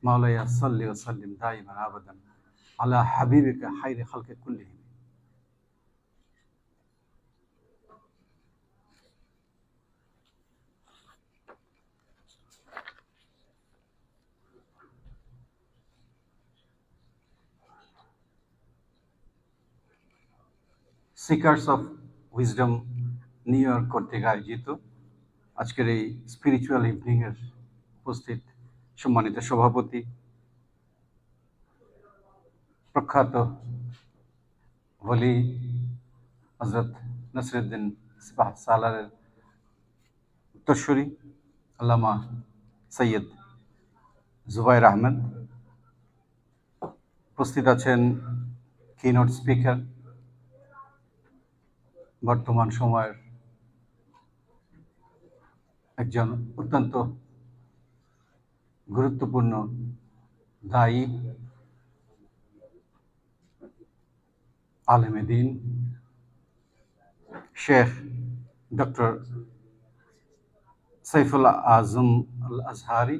মাওলায়া সাল্লি ওয়া সাল্লিম দাইমান আবাদান আলা হাবিবিকা খায়রি খালকি কুল্লিহিম। Seekers of wisdom New York কর্তৃক আয়োজিত আজকের এই স্পিরিচুয়াল ইভিনিং এর উপস্থিত সম্মানিত সভাপতি, প্রখ্যাত ওলি হযরত নসরুদ্দিন সিপাহ সালারের উত্তরসূরি আল্লামা সৈয়দ জুবায়ের আহমেদ, উপস্থিত আছেন কিনোট স্পিকার, বর্তমান সময়ের একজন অত্যন্ত গুরুত্বপূর্ণ দায়ী, আলেমে দ্বীন, শেখ ডক্টর সাইফুল আজম আল আজহারি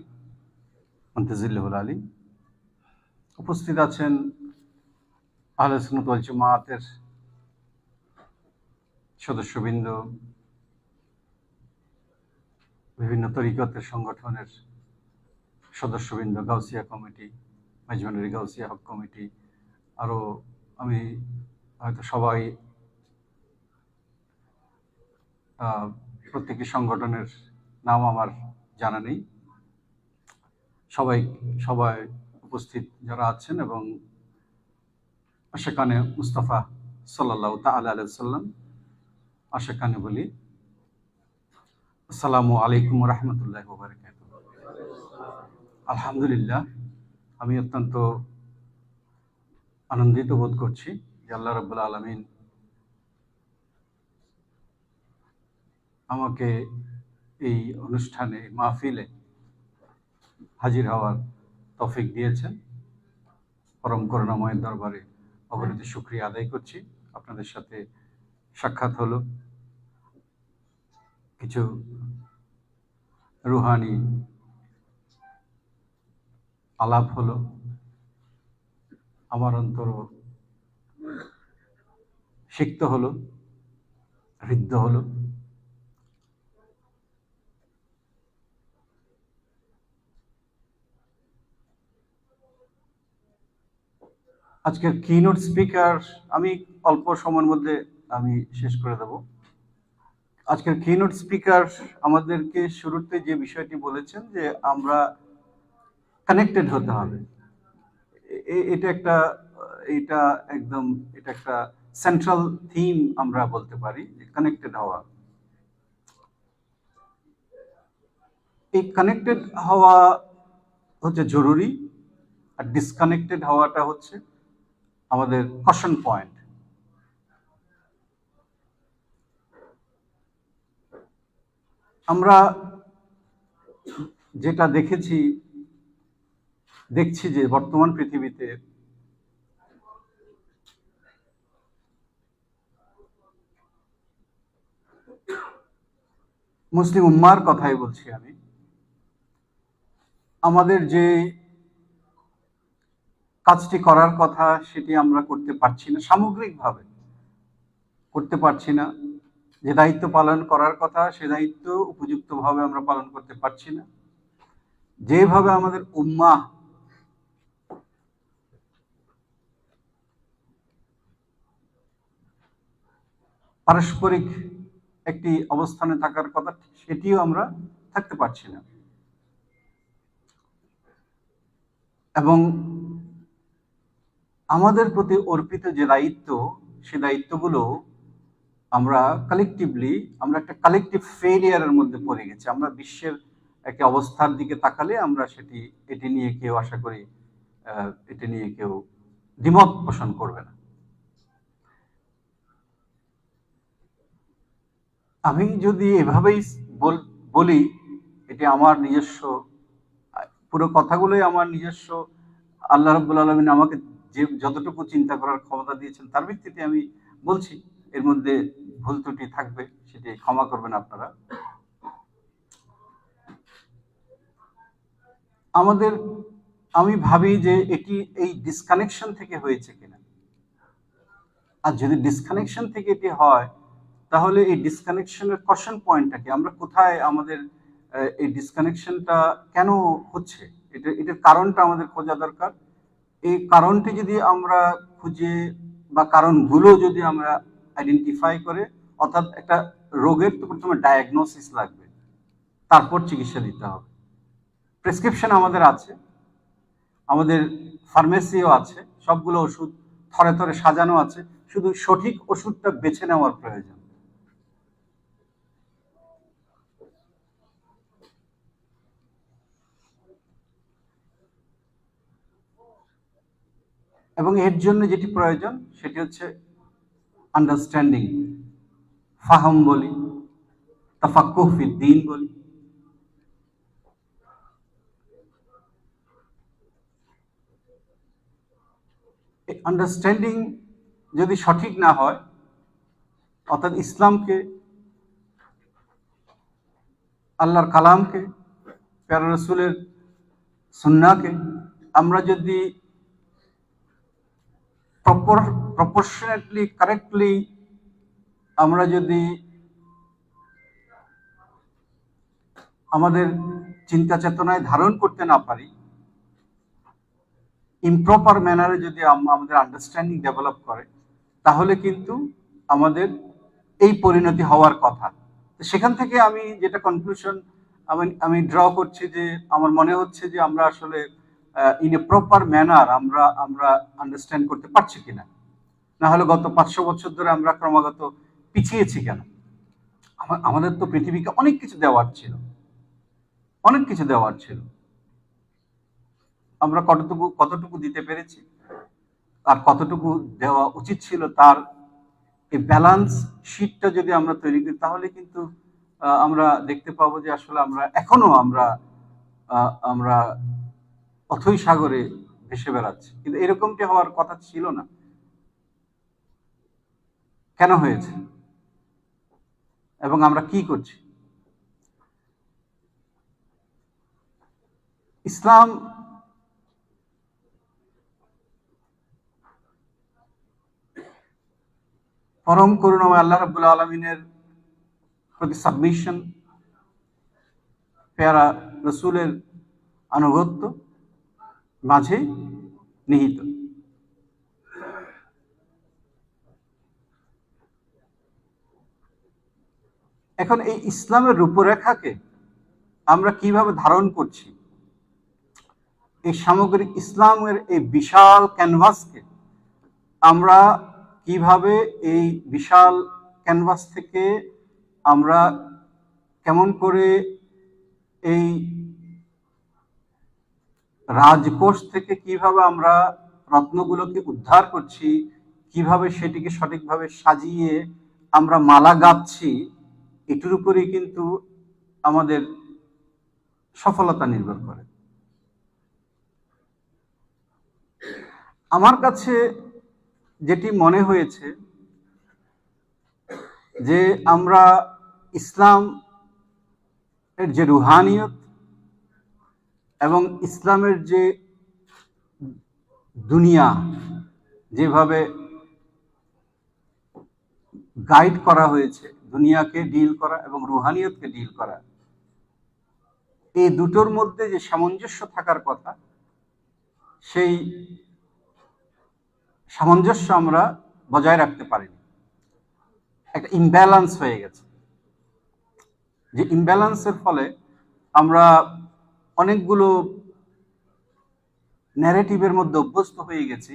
মুনতাজিল্লাহুল আলী। উপস্থিত আছেন আহলে সুন্নাত ওয়াল জামাতের সদস্যবৃন্দ, বিভিন্ন তরিকতের সংগঠনের সদস্যবৃন্দ, Gausia committee, মেজবানুরি Gausia hoc committee, আরও আমি হয়তো সবাই প্রত্যেকটি সংগঠনের নাম আমার জানা নেই। সবাই উপস্থিত যারা আছেন এবং আশাকানে মুস্তাফা সাল্লাল্লাহু তাআলা আলাইহি ওয়াসাল্লাম আশাকানে বলি আসসালামু আলাইকুম ওয়া রাহমাতুল্লাহি ওয়া বারাকাতুহু। আলহামদুলিল্লাহ, আমি অত্যন্ত আনন্দিত বোধ করছি যে আল্লাহ রাব্বুল আলামিন আমাকে এই অনুষ্ঠানে, মাহফিলে হাজির হওয়ার তৌফিক দিয়েছেন। পরম করুণাময়ের দরবারে অগণিত শুকরিয়া আদায় করছি। আপনাদের সাথে সাক্ষাৎ হলো, কিছু রুহানি আলাপ হলো, আমার অন্তর সিক্ত হলো, হৃদ্য হলো। আজকের কিনোট স্পিকার আমি অল্প সময়ের মধ্যে আমি শেষ করে দেব। আজকের কিনোট স্পিকার আমাদেরকে শুরুতে যে বিষয়টি বলেছেন যে আমরা কানেক্টেড হতে হবে, এটা একটা সেন্ট্রাল থিম আমরা বলতে পারি, যে কানেক্টেড হওয়া। এই কানেক্টেড হওয়া হচ্ছে জরুরি, আর ডিসকানেক্টেড হওয়াটা হচ্ছে আমাদের কশন পয়েন্ট। আমরা যেটা দেখছি যে বর্তমান পৃথিবীতে মুসলিম উম্মার কথাই বলছি আমি, আমাদের যে কাজটি করার কথা সেটি আমরা করতে পারছি না, সামগ্রিকভাবে করতে পারছি না। যে দায়িত্ব পালন করার কথা সে দায়িত্ব উপযুক্তভাবে আমরা পালন করতে পারছি না। যেভাবে আমাদের উম্মাহ পারস্পরিক একটি অবস্থানে থাকার কথা সেটিও আমরা থাকতে পারছি না। এবং আমাদের প্রতি অর্পিত যে দায়িত্ব, সে দায়িত্বগুলো আমরা আমরা একটা কালেকটিভ ফেলিয়ারের মধ্যে পড়ে গেছি। আমরা বিশ্বের একটা অবস্থার দিকে তাকালে আমরা এটি নিয়ে কেউ আশা করি এটি নিয়ে কেউ দ্বিমত পোষণ করবে না। আমি যদি এভাবেই বলি, এটি আমার নিজস্ব, পুরো কথাগুলোই আমার নিজস্ব, আল্লাহ রাব্বুল আলামিন আমাকে যে যতটুকু চিন্তা করার ক্ষমতা দিয়েছেন তার ভিত্তিতে আমি বলছি। এর মধ্যে ভুল ত্রুটি থাকবে, সেটি ক্ষমা করবেন আপনারা। আমাদের আমি ভাবি যে এটি এই ডিসকানেকশন থেকে হয়েছে কিনা। আর যদি ডিসকানেকশন থেকে এটি হয়, তাহলে এই ডিসকানেকশনের কশন পয়েন্টটা কি, আমরা কোথায় আমাদের এই ডিসকানেকশনটা কেন হচ্ছে, এটার কারণটা আমাদের খোঁজা দরকার। এই কারণটি যদি আমরা খুঁজে বা কারণগুলো যদি আমরা আইডেন্টিফাই করে, অর্থাৎ একটা রোগের তো প্রথমে ডায়াগনোসিস লাগবে, তারপর চিকিৎসা দিতে হবে। প্রেসক্রিপশন আমাদের আছে, আমাদের ফার্মেসিও আছে, সবগুলো ওষুধ থরে থরে সাজানো আছে, শুধু সঠিক ওষুধটা বেছে নেওয়ার প্রয়োজন। এবং এর জন্য যেটি প্রয়োজন সেটি হচ্ছে আন্ডারস্ট্যান্ডিং, ফাহম বলি, তাফাক্কুহ ফিদ্দীন বলি। এই আন্ডারস্ট্যান্ডিং যদি সঠিক না হয়, অর্থাৎ ইসলামকে, আল্লাহর কালামকে, প্যারা রসুলের সুন্নাহকে আমরা যদি প্রপোর্শনেটলি কারেক্টলি আমরা যদি আমাদের চিন্তা চেতনায় ধারণ করতে না পারি, ইমপ্রপার ম্যানারে যদি আমাদের আন্ডারস্ট্যান্ডিং ডেভেলপ করে, তাহলে কিন্তু আমাদের এই পরিণতি হওয়ার কথা। সেখান থেকে আমি যেটা কনক্লুশন আমি ড্র করছি, যে আমার মনে হচ্ছে যে আমরা আসলে ইন এ প্রপার ম্যানার আমরা আন্ডারস্ট্যান্ড করতে পারছি কিনা। না হলে গত 500 বছর ধরে আমরা ক্রমাগত পিছিয়েছি কেন? আমাদের তো পৃথিবীকে অনেক কিছু দেওয়ার ছিল, অনেক কিছু দেওয়ার ছিল, আমরা কতটুকু দিতে পেরেছি, আর কতটুকু দেওয়া উচিত ছিল, তার এই ব্যালেন্স শিটটা যদি আমরা তৈরি করি, তাহলে কিন্তু আমরা দেখতে পাবো যে আসলে এখনো আমরা অথৈ সাগরে ভেসে বেড়াচ্ছি। কিন্তু এরকমটি হওয়ার কথা ছিল না। কেন হয়েছে এবং আমরা কি করছি? ইসলাম পরম করুণাময় আল্লাহ রাব্বুল আলামিনের প্রতি সাবমিশন, প্যারা রসুলের আনুগত্য মাঝে নিহিত। এখন এই ইসলামের রূপরেখাকে আমরা কিভাবে ধারণ করছি, এই সামগ্রিক ইসলামের এই বিশাল ক্যানভাসকে আমরা কিভাবে এই বিশাল ক্যানভাস থেকে আমরা কেমন করে এই রাজকোষ থেকে কিভাবে আমরা রত্নগুলোকে উদ্ধার করছি, কিভাবে সেটিকে সঠিকভাবে সাজিয়ে আমরা মালা গাঁথছি, এটির উপরেই কিন্তু আমাদের সফলতা নির্ভর করে। আমার কাছে যেটি মনে হয়েছে যে আমরা ইসলাম এর যে রুহানিয়ত এবং ইসলামের যে দুনিয়া যেভাবে গাইড করা হয়েছে, দুনিয়াকে ডিল করা এবং রুহানিয়তকে ডিল করা, এই দুটোর মধ্যে যে সামঞ্জস্য থাকার কথা, সেই সামঞ্জস্য আমরা বজায় রাখতে পারিনি। একটা ইমব্যালেন্স হয়ে গেছে, যে ইমব্যালেন্সের ফলে আমরা অনেকগুলো ন্যারেটিভের মধ্যে অভ্যস্ত হয়ে গেছি,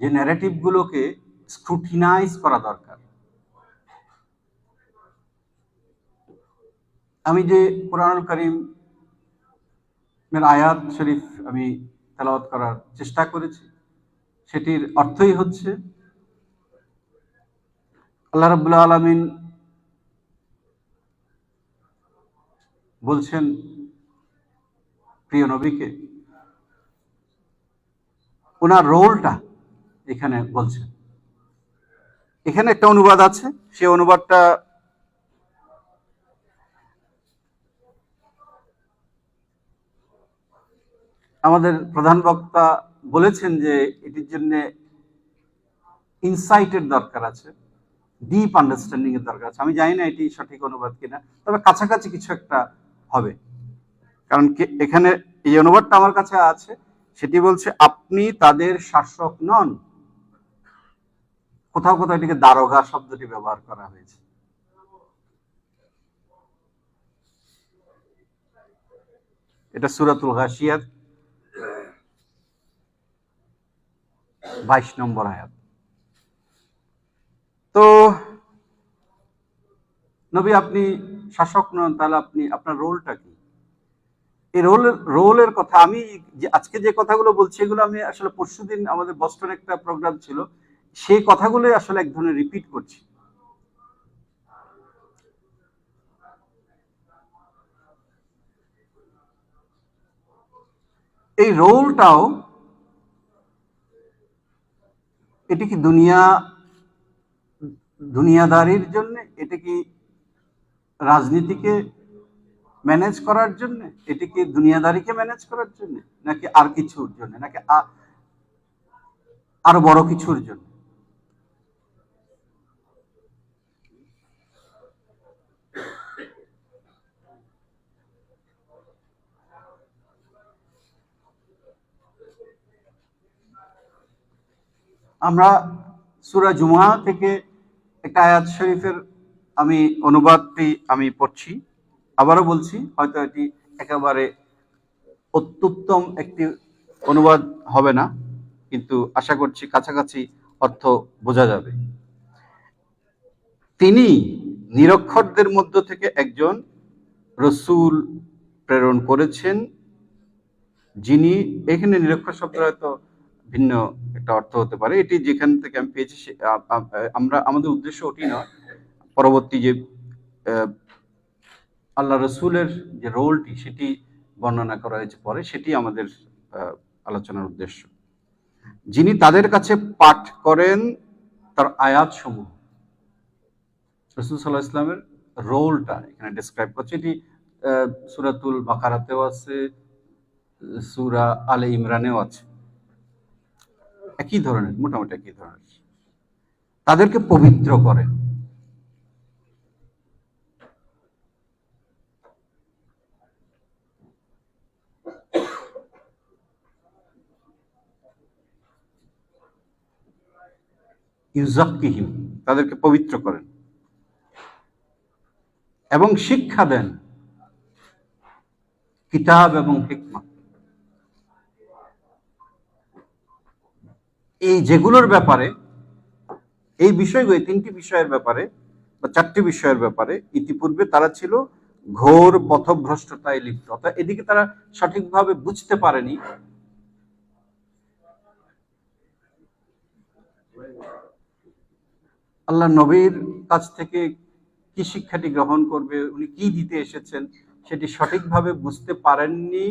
যে ন্যারেটিভগুলোকে স্ক্রুটিনাইজ করা দরকার। আমি যে কুরআনুল কারীমের আয়াত শরীফ আমি তেলাওয়াত করার চেষ্টা করেছি, সেটির অর্থই হচ্ছে আল্লাহ রাব্বুল আলামিন বলছেন প্রিয় নবীকে, ওনার রোলটা এখানে বলছেন। এখানে একটা অনুবাদ আছে, সে অনুবাদটা আমাদের প্রধান বক্তা বলেছেন যে এটির জন্য ইনসাইটের দরকার আছে, ডিপ আন্ডারস্ট্যান্ডিং এর দরকার আছে। আমি জানি না এটি সঠিক অনুবাদ কিনা, তবে কাছাকাছি কিছু একটা হবে। কারণ এখানে এই অনুবাদটা আমার কাছে আছে, সেটি বলছে আপনি তাদের শাসক নন। কোথাও কোথাও এটিকে দারোগা শব্দটি ব্যবহার করা হয়েছে। এটা সূরাতুল গাশিয়ার 22 নম্বর আয়াত। তো নবী আপনি শাসক নন, তাহলে আপনি আপনার রোলটা কি? এই রোলের কথা আমি আজকে যে কথাগুলো বলছি এগুলো আমি আসলে পরশুদিন আমাদের বস্টনে একটা প্রোগ্রাম ছিল, সেই কথাগুলোই আসলে এক ধরনের রিপিট করছি। এই রোলটাও এটি কি দুনিয়াদারির জন্য, এটা কি রাজনীতিকে ম্যানেজ করার জন্য, এটি কি দুনিয়াদারিকে ম্যানেজ করার জন্য, নাকি আর কিছুর জন্য, নাকি আরো বড় কিছুর জন্য? আমরা সূরা জুমা থেকে একটা আয়াত শরীফের আমি অনুবাদটি আমি পড়ছি, আবারও বলছি, হয়তো এটি একেবারে অত্যুত্তম একটি অনুবাদ হবে না, কিন্তু আশা করছি কাছাকাছি অর্থ বোঝা যাবে। তিনি নিরক্ষরদের মধ্য থেকে একজন রসূল প্রেরণ করেছেন, যিনি, এখানে নিরক্ষর শব্দ হয়তো ভিন্ন একটা অর্থ হতে পারে, এটি যেখান থেকে আমি পেয়েছি আমরা আমাদের উদ্দেশ্য ওটি নয়, পরবর্তী যে আল্লাহ রসুলের যে রোলটি সেটি বর্ণনা করা হয়েছে পরে, সেটি আমাদের আলোচনার উদ্দেশ্য। যিনি তাদের কাছে পাঠ করেন তার আয়াত সমূহ। রাসূল সাল্লাল্লাহু আলাইহি ওয়াসাল্লামের রোলটা এখানে ডেসক্রাইব করছে। এটি সূরাতুল বাকারাতেও আছে, সূরা আলে ইমরানেও আছে, একই ধরনের, মোটামুটি একই ধরনের। তাদেরকে পবিত্র করে, ইউজাক্কিহিম, তাদেরকে পবিত্র করেন এবং শিক্ষা দেন কিতাব এবং হিকমত। এই যেগুলোর ব্যাপারে, এই বিষয়গুলো, তিনটি বিষয়ের ব্যাপারে বা চারটি বিষয়ের ব্যাপারে ইতিপূর্বে তারা ছিল ঘোর পথভ্রষ্টতায় লিপ্ত, অর্থাৎ এদিকে তারা সঠিকভাবে বুঝতে পারেনি। আল্লাহ নবীর কাছ থেকে কি শিক্ষাটি গ্রহণ করবে, উনি কি দিতে এসেছেন সেটি সঠিকভাবে বুঝতে পারেননি।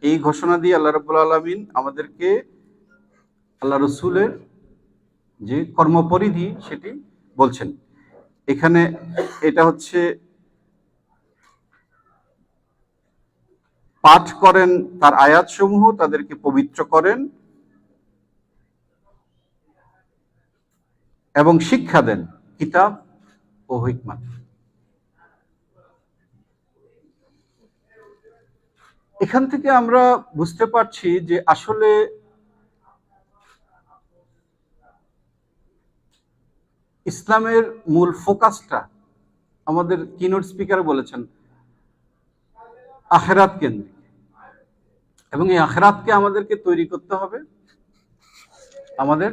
এই ঘোষণা দিয়ে আল্লাহ রাব্বুল আলামিন আমাদেরকে আল্লাহ রসুলের যে কর্মপরিধি সেটি বলছেন। এখানে এটা হচ্ছে পাঠ করেন তার আয়াত সমূহ, তাদেরকে পবিত্র করেন এবং শিক্ষা দেন কিতাব ও হিকমত। এখান থেকে আমরা বুঝতে পারছি যে আসলে ইসলামের মূল ফোকাসটা, আমাদের কিনোট স্পিকার বলেছেন, আখেরাত কেন্দ্রিক, এবং এই আখেরাতকে আমাদেরকে তৈরি করতে হবে আমাদের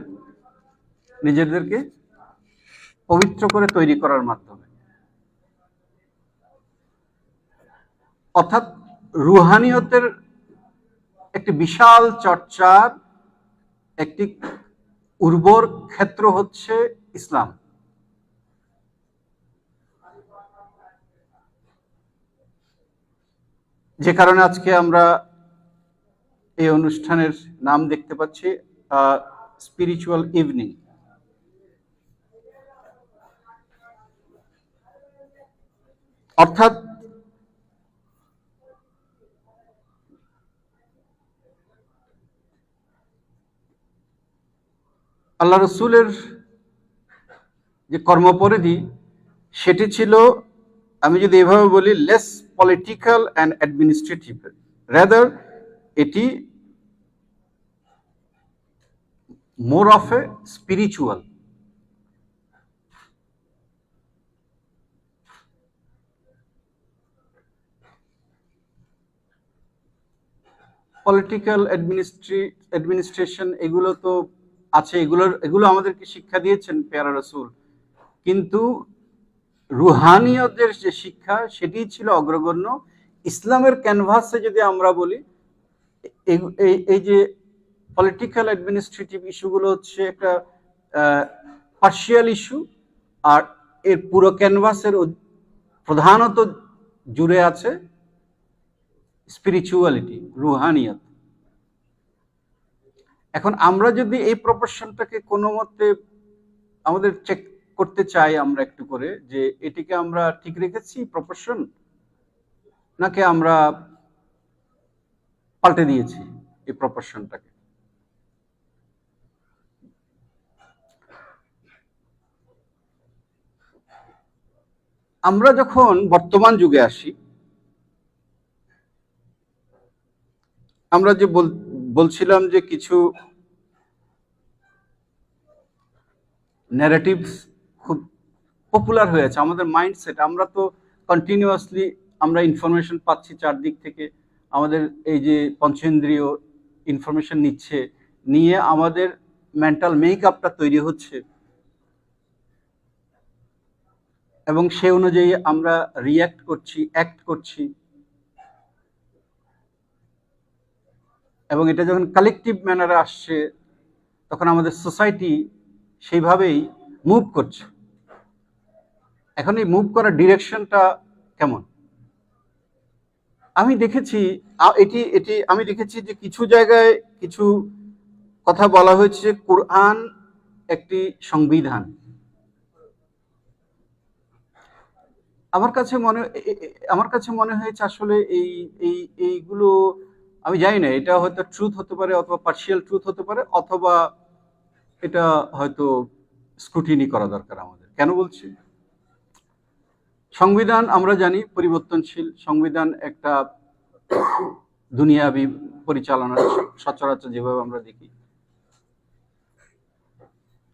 নিজেদেরকে পবিত্র করে তৈরি করার মাধ্যমে। অর্থাৎ রুহানিয়তের একটি বিশাল চর্চার একটি উর্বর ক্ষেত্র হচ্ছে ইসলাম। যে কারণে আজকে আমরা এই অনুষ্ঠানের নাম দেখতে পাচ্ছি স্পিরিচুয়াল ইভিনিং। অর্থাৎ আল্লাহ রসুলের যে কর্মপরিধি সেটি ছিল, আমি যদি এভাবে বলি, less political and administrative, rather এটি more of a spiritual. Political administration এগুলো তো আছে, এগুলো আমাদেরকে শিক্ষা দিয়েছেন পেয়ারা রসুল, কিন্তু রুহানিয়তের যে শিক্ষা সেটি ছিল অগ্রগণ্য। ইসলামের ক্যানভাসে যদি আমরা বলি, এই যে পলিটিক্যাল অ্যাডমিনিস্ট্রেটিভ ইস্যুগুলো হচ্ছে একটা পার্শিয়াল ইস্যু, আর এর পুরো ক্যানভাসের প্রধানত জুড়ে আছে স্পিরিচুয়ালিটি, রুহানিয়ত। এখন আমরা যদি এই প্রপোর্শনটাকে কোনো মতে আমাদের চেক করতে চাই আমরা একটু করে, যে এটিকে আমরা ঠিক রেখেছি প্রপোর্শন, নাকি আমরা পাল্টে দিয়েছি এই প্রপোর্শনটাকে। আমরা যখন বর্তমান যুগে আসি, আমরা যে বলছিলাম যে কিছু ন্যারেটিভস খুব পপুলার হয়েছে আমাদের মাইন্ডসেট। আমরা তো কন্টিনিউয়াসলি আমরা ইনফরমেশন পাচ্ছি চারদিক থেকে, আমাদের এই যে পঞ্চেন্দ্রিয় ইনফরমেশন নিচ্ছে, নিয়ে আমাদের মেন্টাল মেকআপটা তৈরি হচ্ছে, এবং সে অনুযায়ী আমরা রিয়্যাক্ট করছি, অ্যাক্ট করছি, এবং এটা যখন কালেকটিভ ম্যানারে আসছে তখন আমাদের সোসাইটি সেইভাবেই মুভ করছে। এখন এই মুভ করার ডিরেকশনটা কেমন? আমি দেখেছি আমি দেখেছি যে কিছু জায়গায় কিছু কথা বলা হয়েছে, কোরআন একটি সংবিধান। আমার কাছে মনে হয়েছে আসলে এইগুলো আমি জানি না, এটা হয়তো ট্রুথ হতে পারে, অথবা পার্শিয়াল ট্রুথ হতে পারে, অথবা এটা হয়তো স্ক্রুটিনি করা দরকার আমাদের। কেন বলছি? সংবিধান আমরা জানি পরিবর্তনশীল, সংবিধান একটা দুনিয়াবি পরিচালনা সচরাচর যেভাবে আমরা দেখি।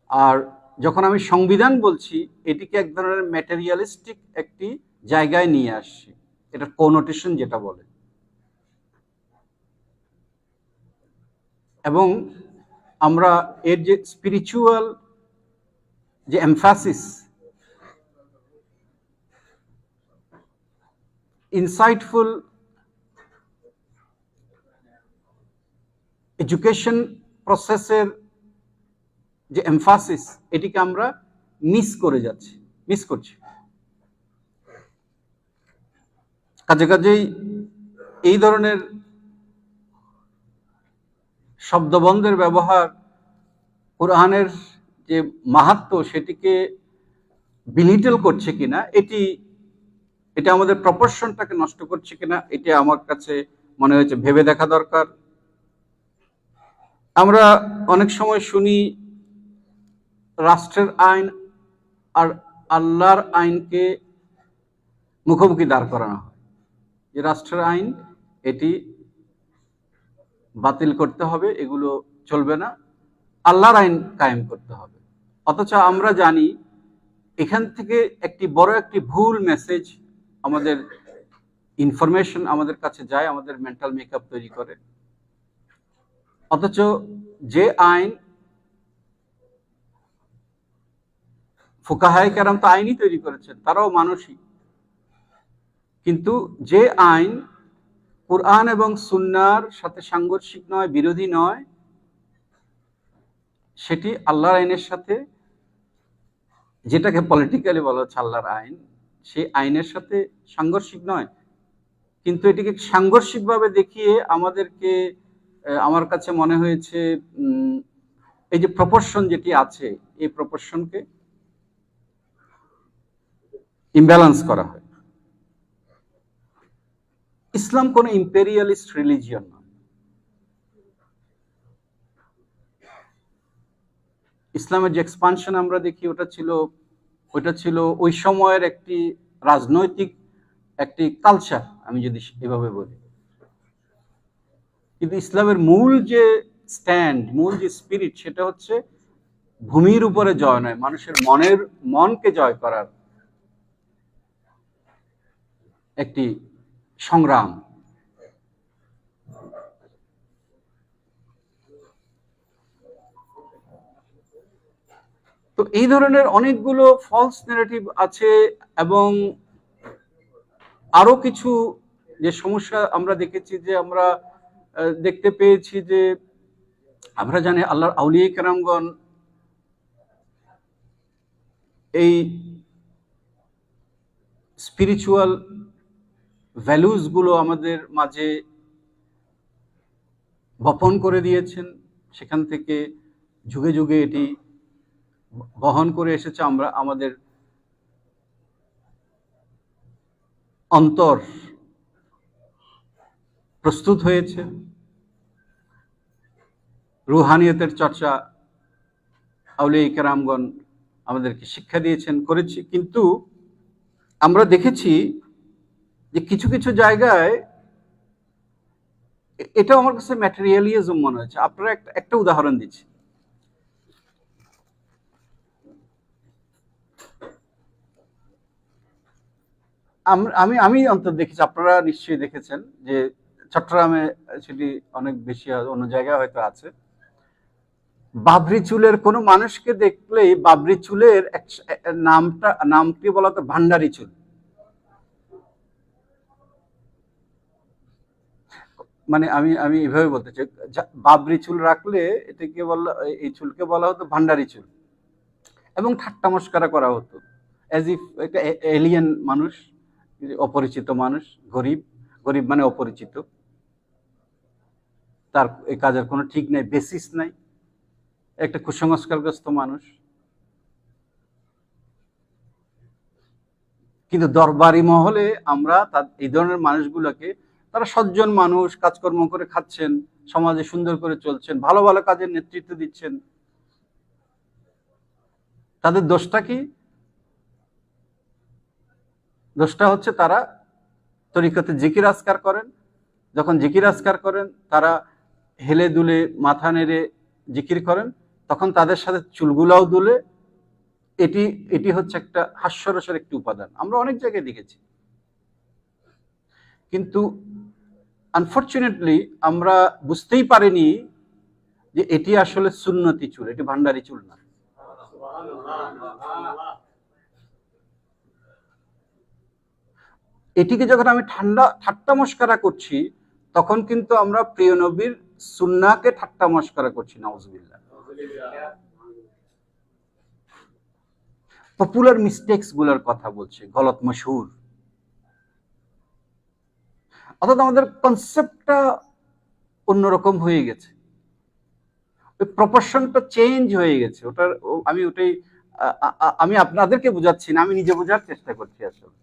আর যখন আমি সংবিধান বলছি, এটিকে এক ধরনের ম্যাটেরিয়ালিস্টিক একটি জায়গায় নিয়ে আসছি, এটা কোনোটেশন যেটা বলে, এবং আমরা এর যে স্পিরিচুয়াল যে এমফাসিস, ইনসাইটফুল এডুকেশন প্রসেসের যে এমফাসিস, এটিকে আমরা মিস করছি। কাজেই এই ধরনের শব্দবন্ধের ব্যবহার কোরআনের যে মাহাত্ম্য সেটিকে বিলিটল করছে কিনা, এটা আমাদের প্রপোর্শনটাকে নষ্ট করছে কিনা, এটা আমার কাছে মনে হয়েছে ভেবে দেখা দরকার। আমরা অনেক সময় শুনি রাষ্ট্রের আইন আর আল্লাহর আইনকে মুখোমুখি দাঁড় করানো হয়, যে রাষ্ট্রের আইন এটি বাতিল করতে হবে, এগুলো চলবে না, আল্লাহর আইন কায়েম করতে হবে। অথচ আমরা জানি এখান থেকে বড় একটি ভুল মেসেজ, আমাদের ইনফরমেশন আমাদের কাছে যায়, আমাদের মেন্টাল মেকআপ তৈরি করে। অথচ যে আইন, ফুকাহায়ে কেরাম তো আইনই তৈরি করেছেন, তারাও মানুষই, কিন্তু যে আইন কুরআন এবং সুন্নাহর সাথে সাংঘর্ষিক নয়, বিরোধী নয়, সেটি আল্লাহর আইনের সাথে, যেটাকে পলিটিক্যালি বলা হচ্ছে আল্লাহর আইন, সেই আইনের সাথে সাংঘর্ষিক নয়, কিন্তু এটিকে সাংঘর্ষিকভাবে দেখিয়ে আমাদেরকে, আমার কাছে মনে হয়েছে এই যে প্রপোর্শন যেটি আছে, এই প্রপোর্শনকে ইমব্যালেন্স করা হয়। ইসলাম কোন ইম্পেরিয়ালিস্ট রিলিজিয়ন নয়। ইসলামের যে এক্সপানশন আমরা দেখি ওটা ছিল ওই সময়ের একটি রাজনৈতিক একটি কালচার, আমি যদি এভাবে বলি। কিন্তু ইসলামের মূল যে স্ট্যান্ড, মূল যে স্পিরিট, সেটা হচ্ছে ভূমির উপরে জয় নয়, মানুষের মনকে জয় করার একটি সংগ্রাম। তো এই ধরনের অনেকগুলো ফলস ন্যারেটিভ আছে, এবং আরো কিছু যে সমস্যা আমরা দেখেছি, যে আমরা দেখতে পেয়েছি যে আমরা জানি আল্লাহর আউলিয়া কেরামগণ এই স্পিরিচুয়াল ভ্যালুস গুলো আমাদের মাঝে বপন করে দিয়েছেন, সেখান থেকে যুগে যুগে এটি বহন করে এসেছে। আমরা আমাদের অন্তর প্রস্তুত হয়েছে, রুহানিয়তের চর্চা আউলিয়া কেরামগণ আমাদেরকে শিক্ষা দিয়েছেন, করেছি। কিন্তু আমরা দেখেছি যে কিছু কিছু জায়গায় এটা আমার কাছে ম্যাটেরিয়ালিজম মনে হয়েছে। আপনারা একটা উদাহরণ দিচ্ছি। আমি আমি অন্তত দেখেছি, আপনারা নিশ্চয়ই দেখেছেন যে চট্টগ্রামে সেটি অনেক বেশি, অন্য জায়গায় হয়তো আছে, বাবরি চুলের কোনো মানুষকে দেখলেই বাবরি চুলের নামটি বলা তো ভান্ডারি চুল। মানে আমি আমি এভাবে বলতে চাই, বাবরি চুল রাখলে এটাকে বলা, এই চুলকে বলা হতো ভান্ডারি চুল, এবং ঠাট্টা মস্করা করা হতো, অ্যাজ ইফ একটা এলিয়েন মানুষ, অপরিচিত মানুষ, গরিব, গরিব মানে অপরিচিত, তার এই কাজের কোনো ঠিক নাই, বেসিস নাই, একটা কুসংস্কারগ্রস্ত মানুষ। কিন্তু দরবারি মহলে আমরা এই ধরনের মানুষগুলোকে, তারা সজ্জন মানুষ, কাজকর্ম করে খাচ্ছেন, সমাজে সুন্দর করে চলছেন, ভালো ভালো কাজের নেতৃত্ব দিচ্ছেন, তাদের দোষটা কি? দোষটা হচ্ছে তারা তরিকতে জিকির আজকার করেন। যখন জিকির আজকার করেন, তারা হেলে দুলে মাথা নেড়ে জিকির করেন, তখন তাদের সাথে চুলগুলাও দুলে। এটি এটি হচ্ছে একটা হাস্যরসের একটি উপাদান, আমরা অনেক জায়গায় দেখেছি। কিন্তু আনফরচুনেটলি আমরা বুঝতেই পারিনি যে এটি আসলে সুন্নতি চুল, এটি ভান্ডারি চুল না। এটিকে যখন আমি ঠাট্টা মস্করা করছি, তখন কিন্তু আমরা প্রিয় নবীর সুন্নাহকে ঠাট্টা মস্করা করছি, নাউজুবিল্লাহ। পপুলার মিস্টেকস গুলোর কথা বলছে, গলত মশহুর, অর্থাৎ আমাদের কনসেপ্টটা অন্যরকম হয়ে গেছে, ওই প্রপোর্শনটা চেঞ্জ হয়ে গেছে। আমি আপনাদেরকে বোঝাচ্ছি না, আমি নিজে বোঝার চেষ্টা করছি। আসলে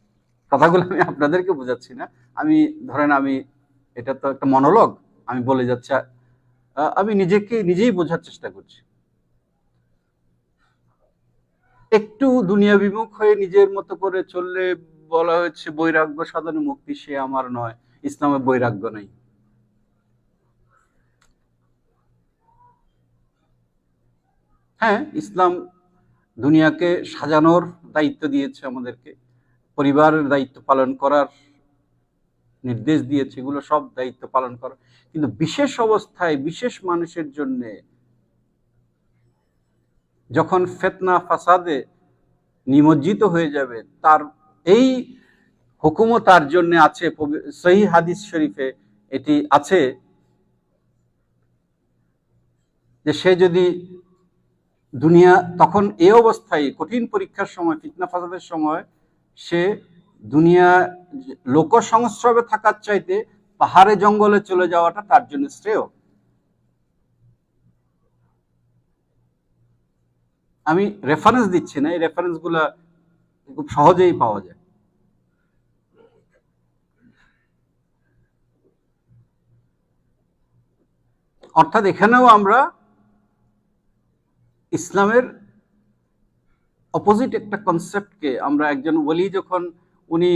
কথাগুলো আমি আপনাদেরকে বোঝাচ্ছি না, আমি ধরেন আমি, এটা তো একটা মনোলগ, আমি বলে যাচ্ছি, আমি নিজেই বোঝার চেষ্টা করছি। একটু দুনিয়া বিমুখ হয়ে নিজের মতো করে চললে বলা হয়েছে বৈরাগ্য সাধনে মুক্তি সে আমার নয়, ইসলামে বৈরাগ্য নেই। হ্যাঁ, ইসলাম দুনিয়াকে সাজানোর দায়িত্ব দিয়েছে আমাদেরকে, পরিবারের দায়িত্ব পালন করার নির্দেশ দিয়েছে, এগুলো সব দায়িত্ব পালন করা। কিন্তু বিশেষ অবস্থায় বিশেষ মানুষের জন্য যখন ফিতনা ফাসাদে নিমজ্জিত হয়ে যাবে, তার এই হুকুমও তার জন্য আছে। সহিহ হাদিস শরীফে এটি আছে যে সে যদি দুনিয়া, তখন এই অবস্থায় কঠিন পরীক্ষার সময়, ফিতনা ফাসাদের সময়, সে দুনিয়া লোক সংস্রবে থাকার চাইতে পাহাড়ে জঙ্গলে চলে যাওয়াটা তার জন্য শ্রেয়। আমি রেফারেন্স দিচ্ছি না, এই রেফারেন্স গুলা খুব সহজেই পাওয়া যায়। অর্থাৎ এখানেও আমরা ইসলামের অপোজিট একটা কনসেপ্টকে আমরা, একজন ওলি যখন উনি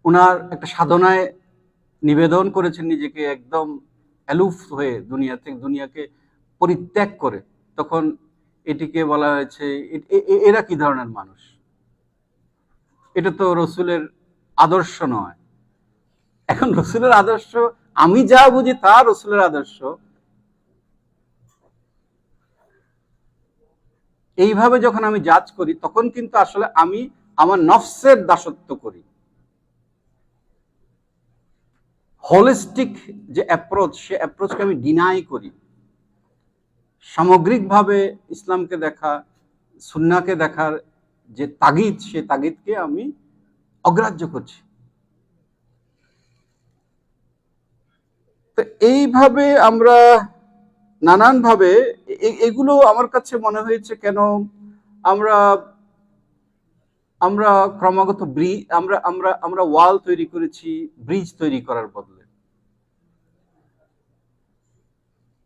উনার একটা সাধনায় নিবেদন করেছেন নিজেকে, একদম অ্যালুফ হয়ে দুনিয়াকে পরিত্যাগ করে, তখন এটিকে বলা হয়েছে এরা কি ধরনের মানুষ, এটা তো রসুলের আদর্শ নয়। এখন রসুলের আদর্শ, আমি যা বুঝি তা রসুলের আদর্শ, এইভাবে যখন আমি জাজ করি, তখন কিন্তু আসলে আমি আমার নফসের দাসত্ব করি। হোলিস্টিক যে অ্যাপ্রোচ, সে অ্যাপ্রোচকে আমি ডিনাই করি। সামগ্রিকভাবে ইসলামকে দেখা, সুন্নাহকে দেখার যে তাগিদ, সে তাগিদকে আমি অগ্রাহ্য করছি। তো এইভাবে আমরা নানানভাবে, এগুলো আমার কাছে মনে হয়েছে কেন আমরা আমরা ক্রমাগত আমরা ওয়াল তৈরি করেছি ব্রিজ তৈরি করার বদলে।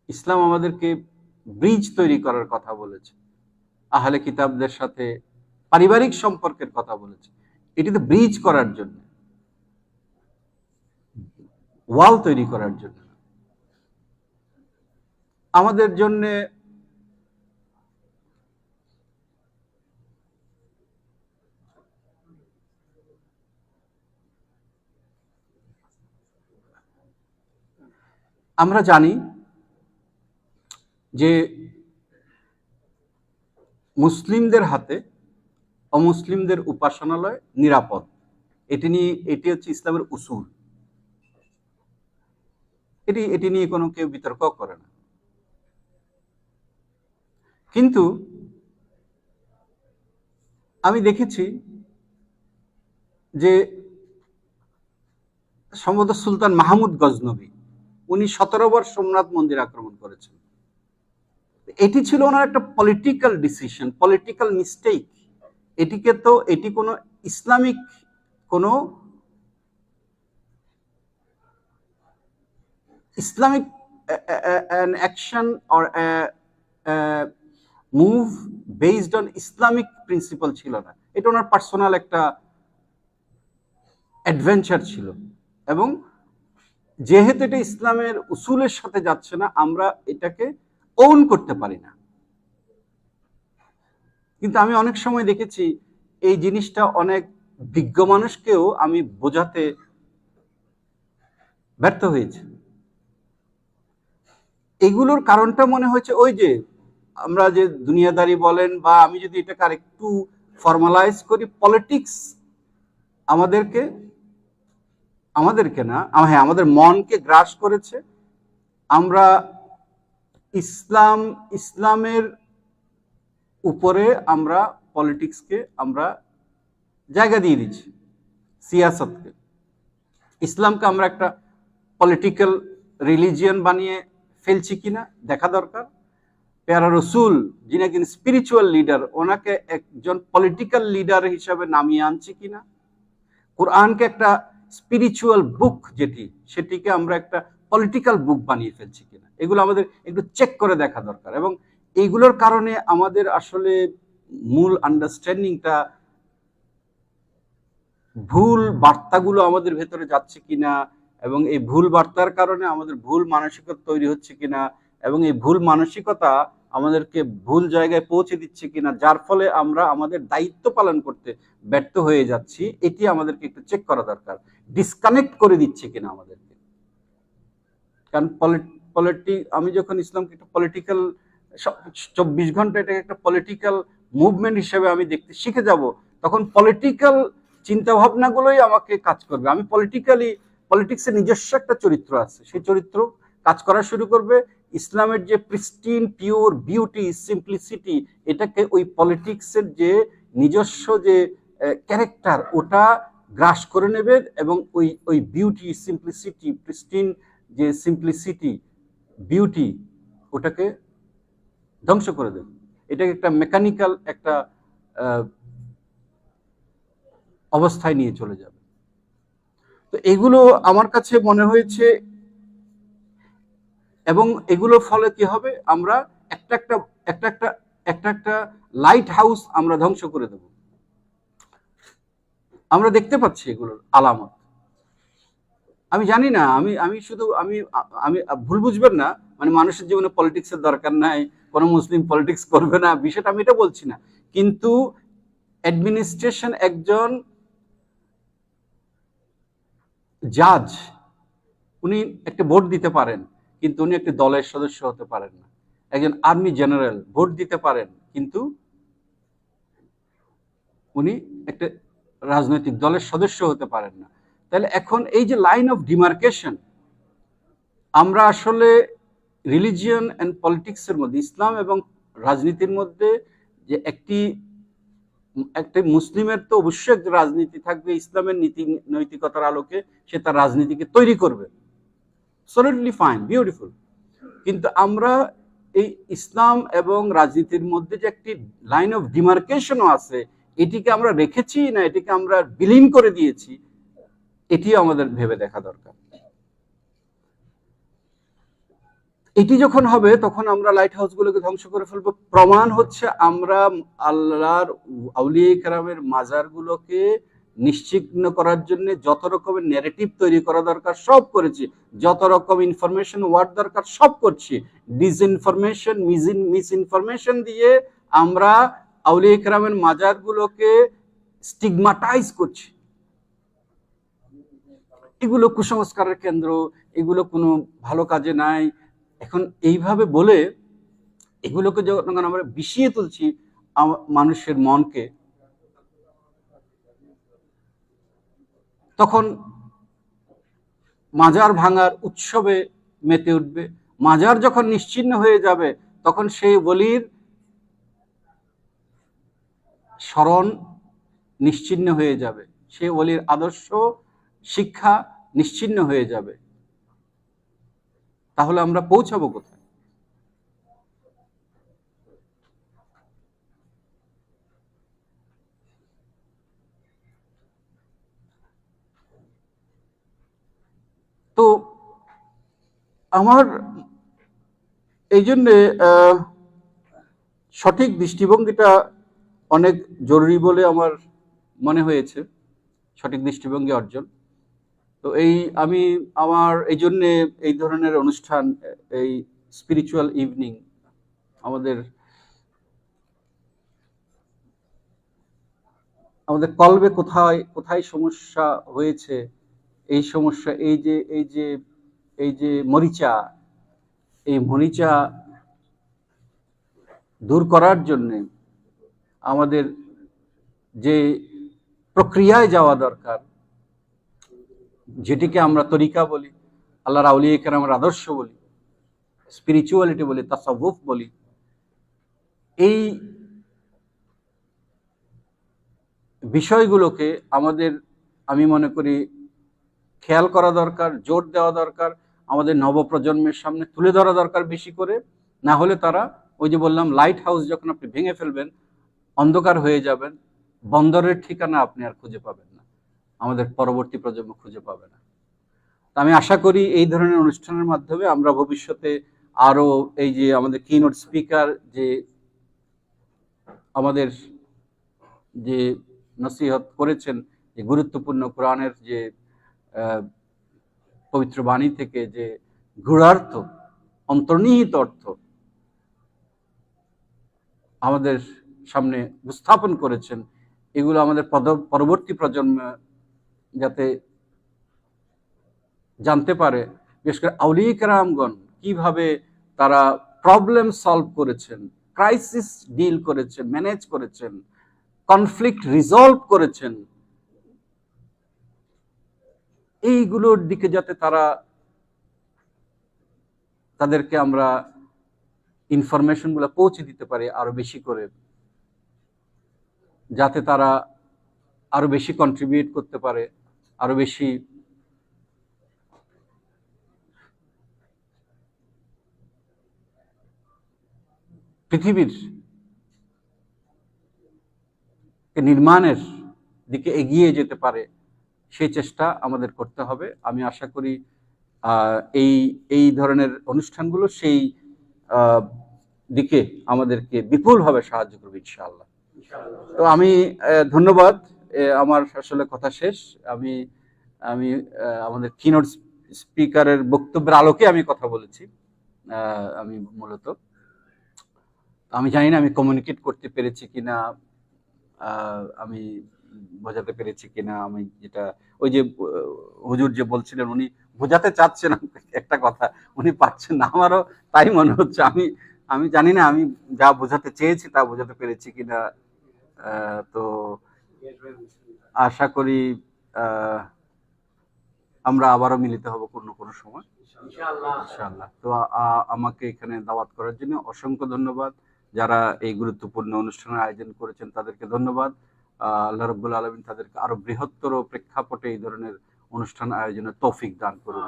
ইসলাম আমাদেরকে ব্রিজ তৈরি করার কথা বলেছে, আহলে কিতাবদের সাথে পারিবারিক সম্পর্কের কথা বলেছে। এটি তো ব্রিজ করার জন্য, ওয়াল তৈরি করার জন্য। আমাদের জন্য আমরা জানি যে মুসলিমদের হাতে অমুসলিমদের উপাসনালয় নিরাপদ। এটি হচ্ছে ইসলামের উসুল। এটি নিয়ে কোনো কেউ বিতর্ক করে না। কিন্তু আমি দেখেছি যে সম্ভবত সুলতান মাহমুদ গজনবী, উনি 17 বার সোমনাথ মন্দির আক্রমণ করেছেন। এটি ছিল ওনার একটা পলিটিক্যাল ডিসিশন, পলিটিক্যাল মিস্টেক। এটি কোনো ইসলামিক কোনো Islamic an action or a move based on Islamic principal ছিল না। এটা ওনার পার্সোনাল একটা অ্যাডভেঞ্চার ছিল, এবং যেহেতু এটা ইসলামের উসুলের সাথে যাচ্ছে না, আমরা এটাকে ওন করতে পারি না। কিন্তু আমি অনেক সময় দেখেছি এই জিনিসটা অনেক বিজ্ঞ মানুষকেও আমি বোঝাতে ব্যর্থ হয়েছে। এগুলোর কারণটা মনে হয়েছে ওই যে আমরা যে দুনিয়াদারি বলেন, বা আমি যদি এটাকে আরেকটু ফর্মালাইজ করি, পলিটিক্স আমাদেরকে না, হ্যাঁ, আমাদের মনকে গ্রাস করেছে। আমরা ইসলামের উপরে আমরা পলিটিক্সকে আমরা জায়গা দিয়ে দিচ্ছি, সিয়াসতকে। ইসলামকে আমরা একটা পলিটিক্যাল রিলিজিয়ন বানিয়ে ফেলছি কিনা দেখা দরকার। পেয়ারা রসুল, যিনি একজন স্পিরিচুয়াল লিডার, ওনাকে একজন পলিটিক্যাল লিডার হিসাবে নামিয়ে আনছি কিনা। কোরআনকে একটা স্পিরিচুয়াল বুক সেটিকে আমরা একটা পলিটিক্যাল বুক বানিয়ে ফেলছি কিনা, এগুলো আমাদের একটু চেক করে দেখা দরকার। এবং এইগুলোর কারণে আমাদের আসলে মূল আন্ডারস্ট্যান্ডিংটা, ভুল বার্তাগুলো আমাদের ভেতরে যাচ্ছে কিনা, এবং এই ভুল বার্তার কারণে আমাদের ভুল মানসিকতা তৈরি হচ্ছে কিনা, এবং এই ভুল মানসিকতা আমাদেরকে ভুল জায়গায় পৌঁছে দিচ্ছে কিনা, যার ফলে আমরা আমাদের দায়িত্ব পালন করতে ব্যর্থ হয়ে যাচ্ছি, এটি আমাদেরকে একটু চেক করা দরকার। ডিসকানেক্ট করে দিচ্ছে কিনা আমাদেরকে। কারণ আমি যখন ইসলামকে একটা পলিটিক্যাল 24 ঘন্টা এটাকে একটা পলিটিক্যাল মুভমেন্ট হিসেবে আমি দেখতে শিখে যাব, তখন পলিটিক্যাল চিন্তা ভাবনাগুলোই আমাকে কাজ করবে। আমি পলিটিক্সের নিজস্ব একটা চরিত্র আছে, সেই চরিত্র কাজ করা শুরু করবে। ইসলামের যে প্রিস্টিন পিওর বিউটি, সিম্পলিসিটি, এটাকে ওই পলিটিক্সের যে নিজস্ব যে ক্যারেক্টার, ওটা গ্রাস করে নেবে, এবং ওই বিউটি, সিম্পলিসিটি, প্রিস্টিন যে সিম্পলিসিটি, বিউটি, ওটাকে ধ্বংস করে দেবে। এটাকে একটা মেকানিক্যাল একটা অবস্থায় নিয়ে চলে যাবে। তো এগুলো আমার কাছে মনে হয়েছে এবং এগুলোর ফলে কি হবে, আমরা একটা একটা একটা একটা একটা একটা লাইট হাউস আমরা ধ্বংস করে দেব। আমরা দেখতে পাচ্ছি এগুলোর আলামত। আমি জানি না, আমি আমি শুধু আমি আমি ভুল বুঝবেন না, মানে মানুষের জীবনে পলিটিক্সের দরকার নাই, কোনো মুসলিম পলিটিক্স করবে না, বিষয়টা আমি এটা বলছি না। কিন্তু অ্যাডমিনিস্ট্রেশন, একজন জাজ, উনি একটা ভোট দিতে পারেন, কিন্তু উনি একটি দলের সদস্য হতে পারেন না। একজন আর্মি জেনারেল ভোট দিতে পারেন, কিন্তু উনি একটা রাজনৈতিক দলের সদস্য হতে পারেন না। তাহলে এখন এই যে লাইন অফ ডিমার্কেশন, আমরা আসলে রিলিজিয়ন অ্যান্ড পলিটিক্সের মধ্যে, ইসলাম এবং রাজনীতির মধ্যে যে একটা মুসলিমের তো অবশ্যই একটা রাজনীতি থাকবে, ইসলামের নীতি নৈতিকতার আলোকে সে তার রাজনীতিকে তৈরি করবে, অ্যাবসলিউটলি ফাইন, বিউটিফুল। কিন্তু আমরা এই ইসলাম এবং রাজনীতির মধ্যে যে একটি লাইন অফ ডিমার্কেশনও আছে, এটিকে আমরা রেখেছি না এটিকে আমরা বিলীন করে দিয়েছি, এটিও আমাদের ভেবে দেখা দরকার। এটি যখন হবে তখন আমরা লাইট হাউসগুলোকে ধ্বংস করে ফেলবো। প্রমাণ হচ্ছে আমরা আল্লাহর আউলিয়া কেরামের মাজারগুলোকে নিশ্চিহ্ন করার জন্য যত রকমের ন্যারেটিভ তৈরি করা দরকার সব করেছি, যত রকম ইনফরমেশন ওয়ার্ড দরকার সব করছি। ডিসইনফরমেশন, মিসইনফরমেশন দিয়ে আমরা আউলিয়া কেরামের মাজারগুলোকে স্টিগমাটাইজ করছি। এগুলো কুসংস্কারের কেন্দ্র, এগুলো কোনো ভালো কাজে নাই। এখন এইভাবে বলে এগুলোকে যখন আমরা বিষিয়ে তুলছি মানুষের মনকে, তখন মাজার ভাঙার উৎসবে মেতে উঠবে। মাজার যখন নিশ্চিহ্ন হয়ে যাবে তখন সেই ওলির স্মরণ নিশ্চিহ্ন হয়ে যাবে, সেই ওলির আদর্শ শিক্ষা নিশ্চিহ্ন হয়ে যাবে। তাহলে আমরা পৌঁছাবো কোথায়? তো আমার এই জন্যে সঠিক দৃষ্টিভঙ্গিটা অনেক জরুরি বলে আমার মনে হয়েছে, সঠিক দৃষ্টিভঙ্গি অর্জন। তো আমি আমার এই জন্যে এই ধরনের অনুষ্ঠান, এই স্পিরিচুয়াল ইভিনিং, আমাদের কলবে কোথায় কোথায় সমস্যা হয়েছে, এই সমস্যা, এই যে মরিচা, এই মরিচা দূর করার জন্যে আমাদের যে প্রক্রিয়ায় যাওয়া দরকার, যেটিকে আমরা তরিকা বলি, আল্লাহর আউলিয়া কেরামের আদর্শ বলি, স্পিরিচুয়ালিটি বলি, তাসাউফ বলি, এই বিষয়গুলোকে আমাদের, আমি মনে করি, খেয়াল করা দরকার, জোর দেওয়া দরকার, আমাদের নবপ্রজন্মের সামনে তুলে ধরা দরকার বেশি করে। না হলে তারা, ওই যে বললাম, লাইট হাউস যখন আপনি ভেঙে ফেলবেন, অন্ধকার হয়ে যাবেন, বন্দরের ঠিকানা আপনি আর খুঁজে পাবেন না, আমাদের পরবর্তী প্রজন্ম খুঁজে পাবে না। আমি আশা করি এই ধরনের অনুষ্ঠানের মাধ্যমে আমরা ভবিষ্যতে আরো, এই যে আমাদের কিনোট স্পিকার যে আমাদের যে নসিহত করেছেন, যে গুরুত্বপূর্ণ কোরআনের যে পবিত্র বাণী থেকে যে গূঢ়ার্থ, অন্তর্নিহিত অর্থ আমাদের সামনে উপস্থাপন করেছেন, এগুলো আমাদের পরবর্তী প্রজন্ম যাতে জানতে পারে। বিশেষ করে আউলিয়া কেরামগণ কিভাবে তারা প্রবলেম সলভ করেছেন, ক্রাইসিস ডিল করেছেন, ম্যানেজ করেছেন, কনফ্লিক্ট রিজলভ করেছেন, এইগুলোর দিকে যাতে তাদেরকে আমরা ইনফরমেশন গুলো পৌঁছে দিতে পারি আরো বেশি করে, যাতে তারা আরো বেশি কন্ট্রিবিউট করতে পারে, আরো বেশি পৃথিবীর নির্মাণের দিকে এগিয়ে যেতে পারে, সেই চেষ্টা আমাদের করতে হবে। আমি আশা করি এই এই ধরনের অনুষ্ঠানগুলো সেই দিকে আমাদেরকে বিপুলভাবে সাহায্য করবে ইনশাআল্লাহ। তো আমি ধন্যবাদ। আমার আসলে কথা শেষ। আমি আমি আমাদের কিনোট স্পিকারের বক্তব্যের আলোকে আমি কথা বলেছি। আমি মূলত আমি জানি না আমি কমিউনিকেট করতে পেরেছি কিনা, আমি বোঝাতে পেরেছি কিনা। আমি যেটা ওই যে হুজুর যে বলছিলেন উনি বোঝাতে চাচ্ছেন একটা কথা, উনি পাচ্ছেন না, আমারও তাই মনে হচ্ছে। আমি আমি জানি না আমি যা বোঝাতে চেয়েছি তা বোঝাতে পেরেছি কিনা। তো আশা করি আমরা আবারও মিলিত হব কোনো সময় ইনশাআল্লাহ। তো আমাকে এখানে দাওয়াত করার জন্য অসংখ্য ধন্যবাদ। যারা এই গুরুত্বপূর্ণ অনুষ্ঠানের আয়োজন করেছেন তাদেরকে ধন্যবাদ। আল্লাহ রাব্বুল আলামিন তাদেরকে আরো বৃহত্তর প্রেক্ষাপটে এই ধরনের অনুষ্ঠান আয়োজনের তৌফিক দান করুন,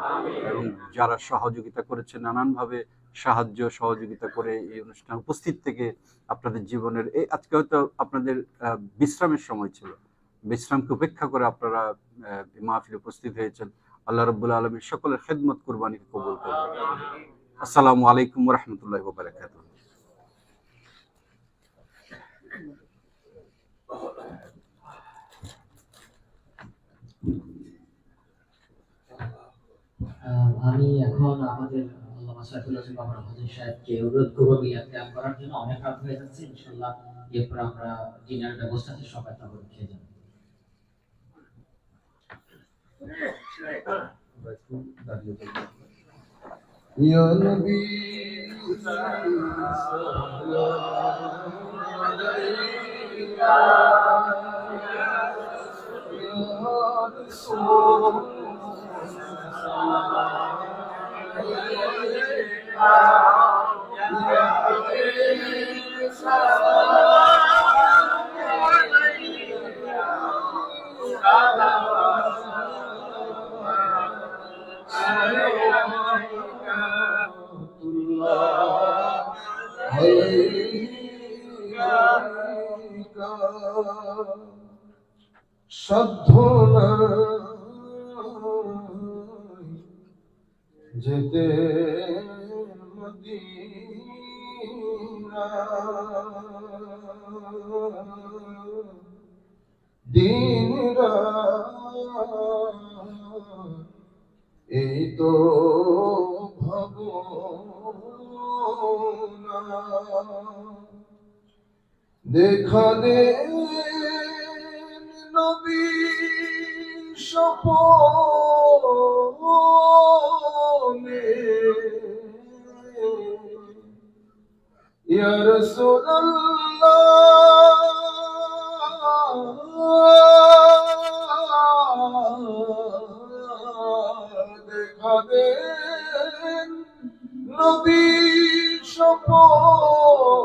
এবং যারা সহযোগিতা করেছেন নানানভাবে সাহায্য সহযোগিতা করে এই অনুষ্ঠানে উপস্থিত থেকে আপনাদের জীবনের এই আজকে হয়তো আপনাদের বিশ্রামের সময় ছিল, বিশ্রামকে উপেক্ষা করে আপনারা মাহফিলে উপস্থিত হয়েছেন। আল্লাহ রাব্বুল আলামিন সকলের খেদমত কুরবানিকে কবুল করুন। আসসালামু আলাইকুম ওয়া রাহমাতুল্লাহি ওয়া বারাকাতুহু। আমি এখন আমাদের আল্লামা সাইফুল হাসান বাবার হাজির সাহেবকে অনুরোধ করবো মিলাদ ক্যাম্প করার জন্য। অনেক রাত হয়ে যাচ্ছে, ইনশাআল্লাহ এরপর আমরা ডিনার ব্যবস্থা আছে, সবাই তারপর খেয়ে যাবো। ইয়া নবী সাধ্য যেতে মদিনা, দিন রাত এই তো ভাবনা, দেখা দে নবী স্বপনে, ইয়া রাসূলুল্লাহ দেখা দে নবী স্বপনে,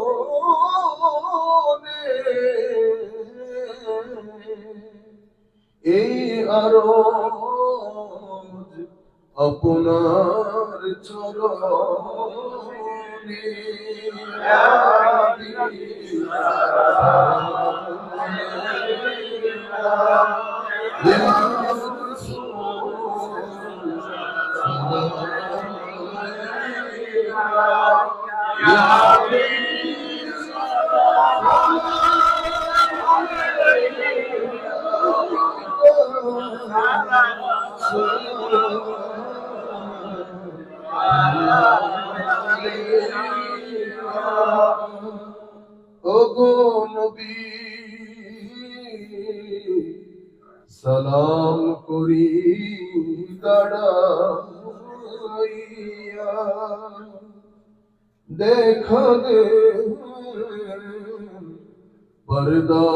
এই আরজ আপনার চরণে, ইয়া ওগো নবী সালাম করি দাঁড়াইয়া, দেখা দে পর্দা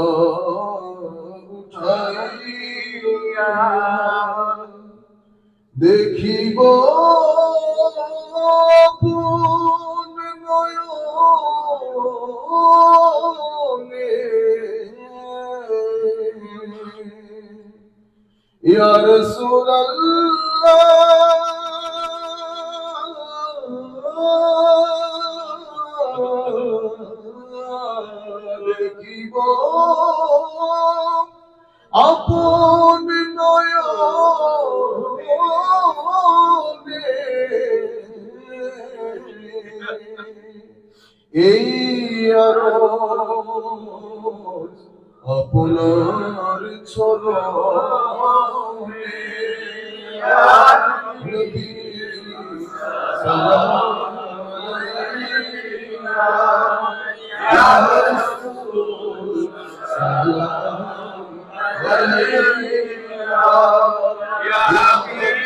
উঠাইয়া, দেখিব আপন নয়নে, ইয়া রাসূলুল্লাহ দেখিব আপন নয়নে, এই আরজ আপনার চরণে ইয়া নবী সালাম আলাইকা ইয়া রাসূল সালাম আলাইকা ইয়া হাবিব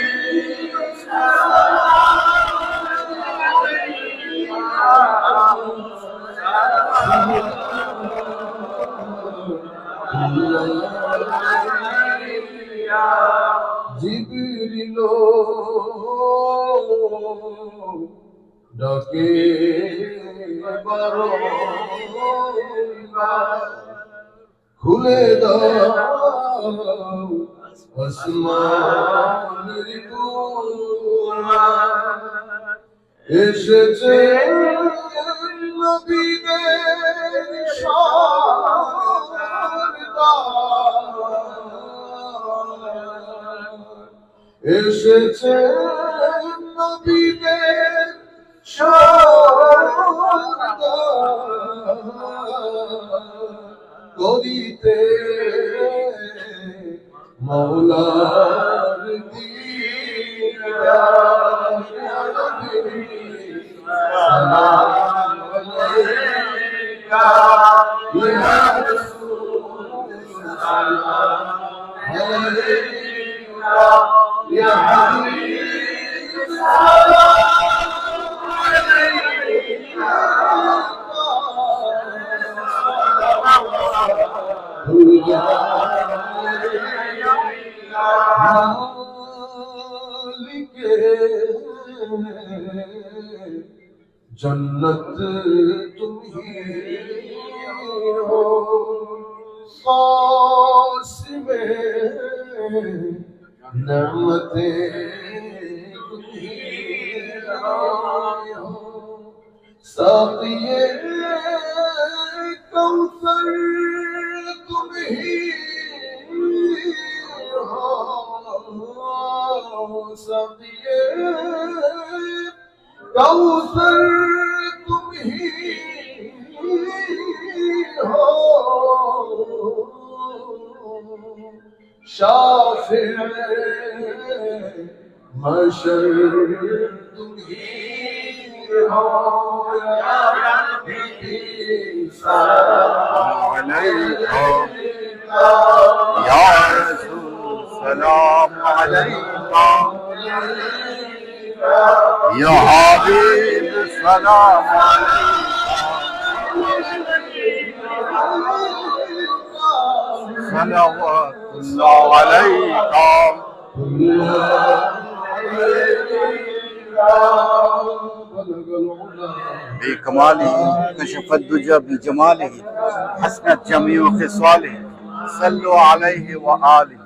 জিবরিল ডাকে বারবার খুলে দাও আসমানের দুয়ার এসেছে নবীদের সরদার এসেছে নবীদের সরদার করিতে মওলার দিদার ইয়া নবী সালাম আলাইকা ইয়া রাসূল সালাম আলাইকা ইয়া হাবিব সালাম আলাইকা जन्नत तुम्ही हो कासिमे नेमते तुम्ही हो साक़िए कौसर तुम्ही हो साक़िए कौसर तुम्ही हो शाफिर मशर तुम्ही हो या नबी सलाम अलैका या रसूल सलाम अलैका या हबीब सलाम सलावतुल्लाह अलैका بكماله كشف الدجى بجماله حسنت جميع خصاله صلوا عليه وآله